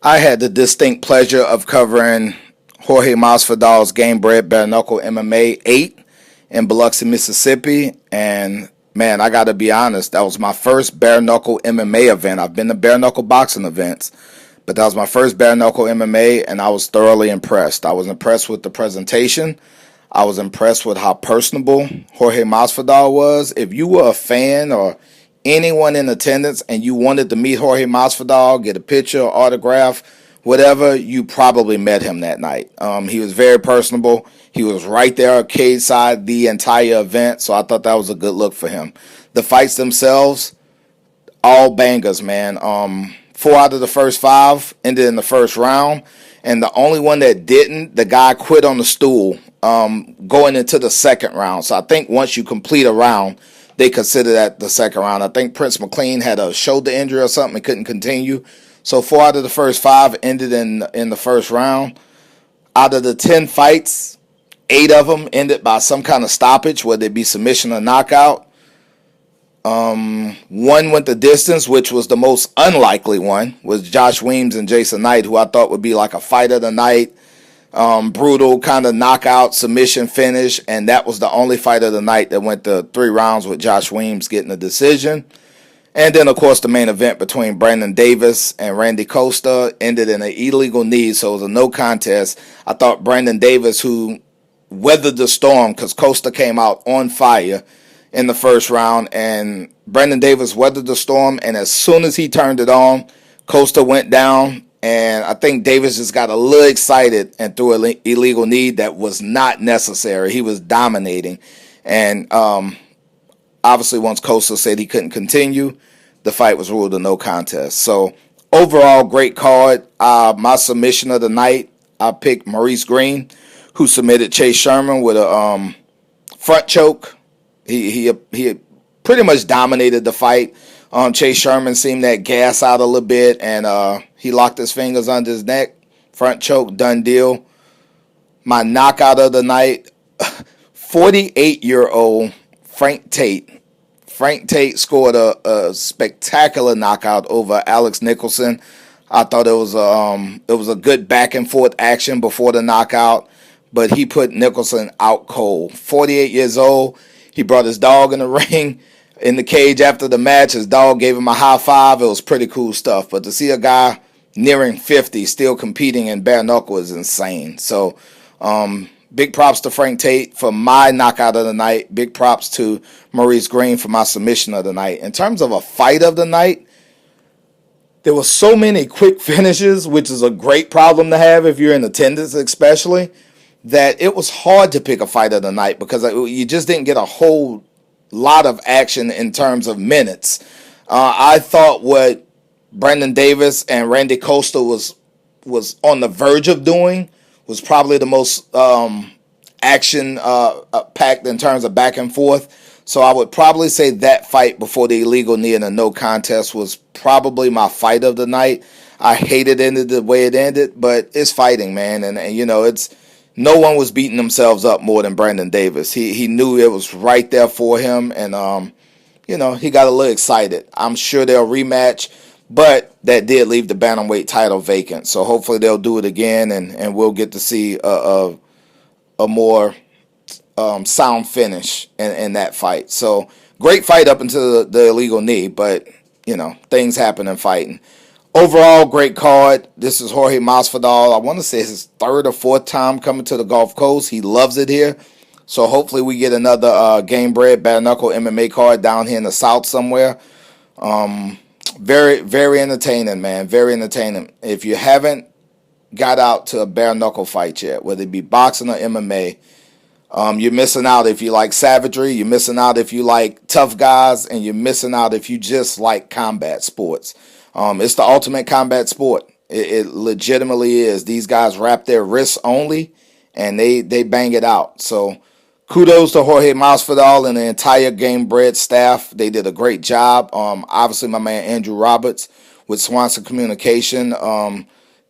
I had the distinct pleasure of covering Jorge Masvidal's Gamebred Bareknuckle MMA 8 in Biloxi, Mississippi. And man, I got to be honest, that was my first bare knuckle MMA event. I've been to bare knuckle boxing events, but that was my first bare knuckle MMA, and I was thoroughly impressed. I was impressed with the presentation. I was impressed with how personable Jorge Masvidal was. If you were a fan or anyone in attendance and you wanted to meet Jorge Masvidal, get a picture, autograph, whatever, you probably met him that night. He was very personable. He was right there arcade side the entire event, so I thought that was a good look for him. The fights themselves, all bangers, man. 4 out of the first 5 ended in the first round, and the only one that didn't, the guy quit on the stool going into the second round. So I think once you complete a round, they consider that the second round. I think Prince McLean had a shoulder injury or something and couldn't continue. So 4 out of the first 5 ended in the first round. Out of the 10 fights, 8 of them ended by some kind of stoppage, whether it be submission or knockout. One went the distance, which was the most unlikely one, was Josh Weems and Jason Knight, who I thought would be like a fight of the night. Brutal kind of knockout submission finish, and that was the only fight of the night that went to 3 rounds with Josh Weems getting the decision. And then, of course, the main event between Brandon Davis and Randy Costa ended in an illegal knee, so it was a no contest. I thought Brandon Davis, who weathered the storm because Costa came out on fire in the first round, and Brandon Davis weathered the storm, and as soon as he turned it on, Costa went down. And I think Davis just got a little excited and threw an illegal knee that was not necessary. He was dominating. And obviously once Costa said he couldn't continue, the fight was ruled a no contest. So overall, great card. My submission of the night, I picked Maurice Green, who submitted Chase Sherman with a front choke. He pretty much dominated the fight. Chase Sherman seemed that gas out a little bit, and he locked his fingers under his neck. Front choke, done deal. My knockout of the night, 48-year-old Frank Tate. Frank Tate scored a spectacular knockout over Alex Nicholson. I thought it was a good back and forth action before the knockout, but he put Nicholson out cold. 48 years old. He brought his dog in the ring. In the cage after the match, his dog gave him a high five. It was pretty cool stuff. But to see a guy nearing 50 still competing in bare knuckle is insane. So big props to Frank Tate for my knockout of the night. Big props to Maurice Green for my submission of the night. In terms of a fight of the night, there were so many quick finishes, which is a great problem to have if you're in attendance especially, that it was hard to pick a fight of the night because you just didn't get a whole lot of action in terms of minutes. I thought what Brandon Davis and Randy Costa was on the verge of doing was probably the most action packed in terms of back and forth. So I would probably say that fight before the illegal knee and the no contest was probably my fight of the night. I hated it the way it ended, but it's fighting, man, and you know it's. No one was beating themselves up more than Brandon Davis. He knew it was right there for him, and he got a little excited. I'm sure they'll rematch, but that did leave the bantamweight title vacant. So hopefully they'll do it again, and we'll get to see a more sound finish in that fight. So great fight up until the illegal knee, but things happen in fighting. Overall, great card. This is Jorge Masvidal. I want to say his 3rd or 4th time coming to the Gulf Coast. He loves it here. So hopefully we get another Gamebred Bareknuckle MMA card down here in the South somewhere. Very, very entertaining, man. Very entertaining. If you haven't got out to a bare knuckle fight yet, whether it be boxing or MMA, you're missing out if you like savagery. You're missing out if you like tough guys. And you're missing out if you just like combat sports. It's the ultimate combat sport. It legitimately is. These guys wrap their wrists only, and they bang it out. So kudos to Jorge Masvidal and the entire Gamebred staff. They did a great job. Obviously, my man Andrew Roberts with Swanson Communication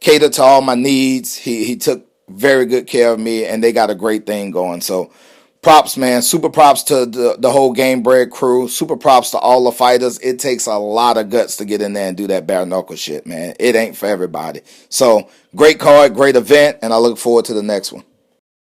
catered to all my needs. He took very good care of me, and they got a great thing going. So Props, man. Super props to the whole Gamebred crew. Super props to all the fighters. It takes a lot of guts to get in there and do that bare knuckle shit, man. It ain't for everybody. So, great card, great event, and I look forward to the next one.